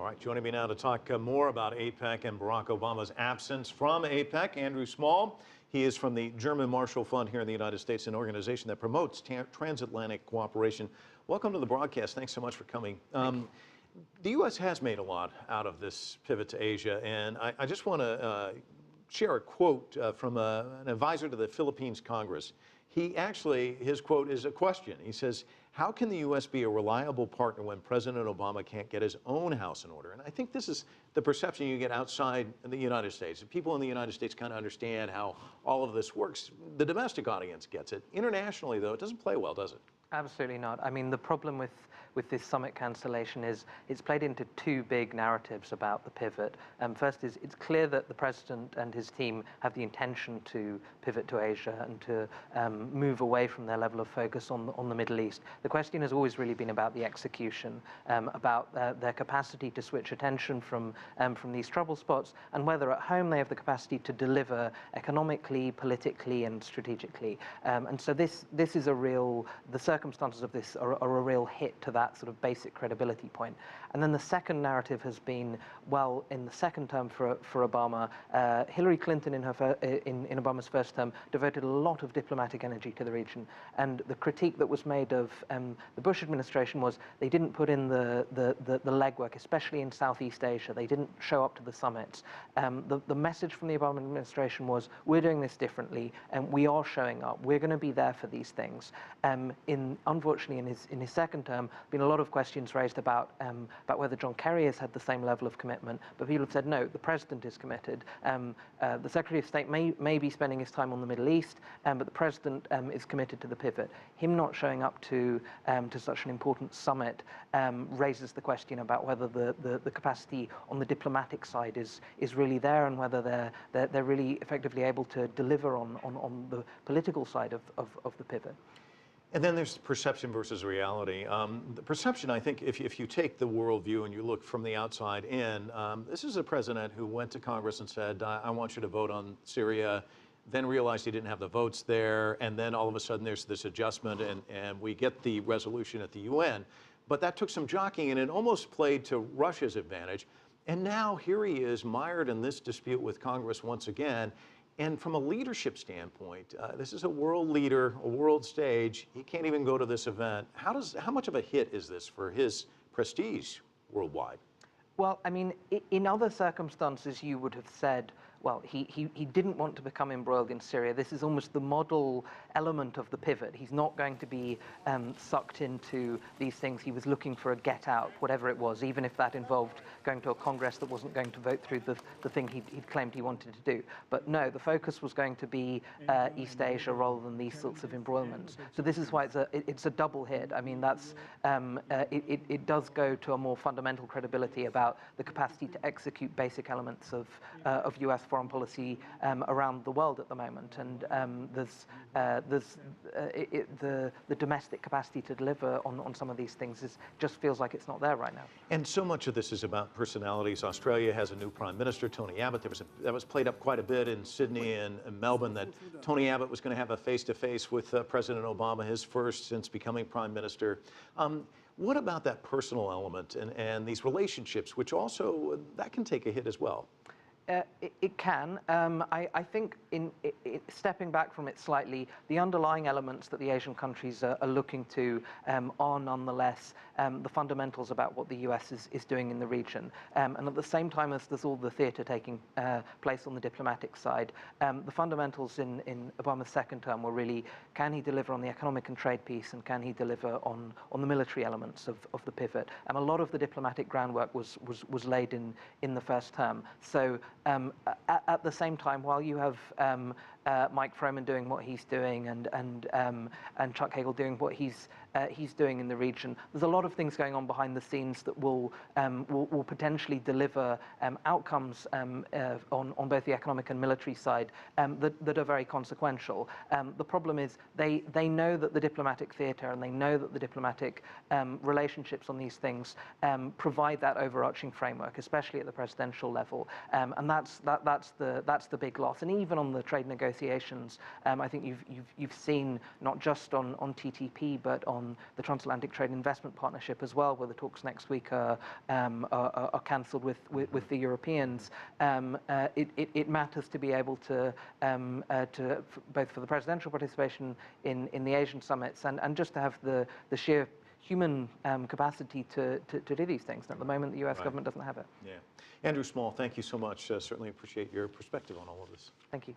All right, joining me now to talk more about APEC and Barack Obama's absence from APEC, Andrew Small. He is from the German Marshall Fund here in the United States, an organization that promotes transatlantic cooperation. Welcome to the broadcast. Thanks so much for coming. The U.S. has made a lot out of this pivot to Asia, and I just want to share a quote from an advisor to the Philippines Congress. His quote is a question. He says, "How can the U.S. be a reliable partner when President Obama can't get his own house in order?" And I think this is the perception you get outside the United States. People in the United States kind of understand how all of this works. The domestic audience gets it. Internationally, though, it doesn't play well, does it? Absolutely not. I mean, the problem with this summit cancellation is it's played into two big narratives about the pivot. First is it's clear that the president and his team have the intention to pivot to Asia and to move away from their level of focus on the Middle East. The question has always really been about the execution, about their capacity to switch attention from these trouble spots, and whether at home they have the capacity to deliver economically, politically, and strategically. And so this is the circumstances of this are a real hit to that sort of basic credibility point. And then the second narrative has been, well, in the second term for Obama, Hillary Clinton in Obama's first term devoted a lot of diplomatic energy to the region. And the critique that was made of the Bush administration was they didn't put in the legwork, especially in Southeast Asia. They didn't show up to the summits. The message from the Obama administration was, we're doing this differently, and we are showing up. We're going to be there for these things. Unfortunately, in his second term, been a lot of questions raised about whether John Kerry has had the same level of commitment, but people have said no, the president is committed. The Secretary of State may be spending his time on the Middle East, but the president is committed to the pivot. Him not showing up to such an important summit raises the question about whether the capacity on the diplomatic side is really there, and whether they're really effectively able to deliver on the political side of the pivot. And then there's perception versus reality. The perception, I think, if you take the worldview and you look from the outside in, this is a president who went to Congress and said, I want you to vote on Syria, then realized he didn't have the votes there, and then all of a sudden there's this adjustment, and we get the resolution at the UN. But that took some jockeying, and it almost played to Russia's advantage. And now here he is mired in this dispute with Congress once again. And from a leadership standpoint, this is a world leader, a world stage. He can't even go to this event. How much of a hit is this for his prestige worldwide? Well, I mean, in other circumstances, you would have said, well, he didn't want to become embroiled in Syria. This is almost the model element of the pivot. He's not going to be sucked into these things. He was looking for a get out, whatever it was, even if that involved going to a Congress that wasn't going to vote through the thing he'd claimed he wanted to do. But no, the focus was going to be East Asia rather than these sorts of embroilments. So this is why it's a double hit. I mean, it does go to a more fundamental credibility about the capacity to execute basic elements of U.S. foreign policy around the world at the moment, and there's the domestic capacity to deliver on some of these things just feels like it's not there right now. And so much of this is about personalities. Australia has a new prime minister, Tony Abbott. That was played up quite a bit in Sydney and Melbourne, that Tony Abbott was going to have a face-to-face with President Obama, his first since becoming prime minister. What about that personal element and these relationships, which also, that can take a hit as well? It can. I think stepping back from it slightly, the underlying elements that the Asian countries are looking to are nonetheless the fundamentals about what the US is doing in the region. And at the same time as there's all the theatre taking place on the diplomatic side, the fundamentals in Obama's second term were really, can he deliver on the economic and trade piece, and can he deliver on the military elements of the pivot? A lot of the diplomatic groundwork was laid in the first term. So at the same time, while you have Mike Froman doing what he's doing, and Chuck Hagel doing what he's doing in the region, there's a lot of things going on behind the scenes that will potentially deliver outcomes on both the economic and military side that are very consequential. The problem is they know that the diplomatic theatre and they know that the diplomatic relationships on these things provide that overarching framework, especially at the presidential level, and that's the big loss. And even on the trade negotiations, I think you've seen not just on TTP but on on the Transatlantic Trade and Investment Partnership as well, where the talks next week are cancelled with the Europeans. It matters to be able to both for the presidential participation in the Asian summits and just to have the sheer human capacity to do these things. And at the moment, the U.S. government doesn't have it. Yeah. Andrew Small, thank you so much. Certainly appreciate your perspective on all of this. Thank you.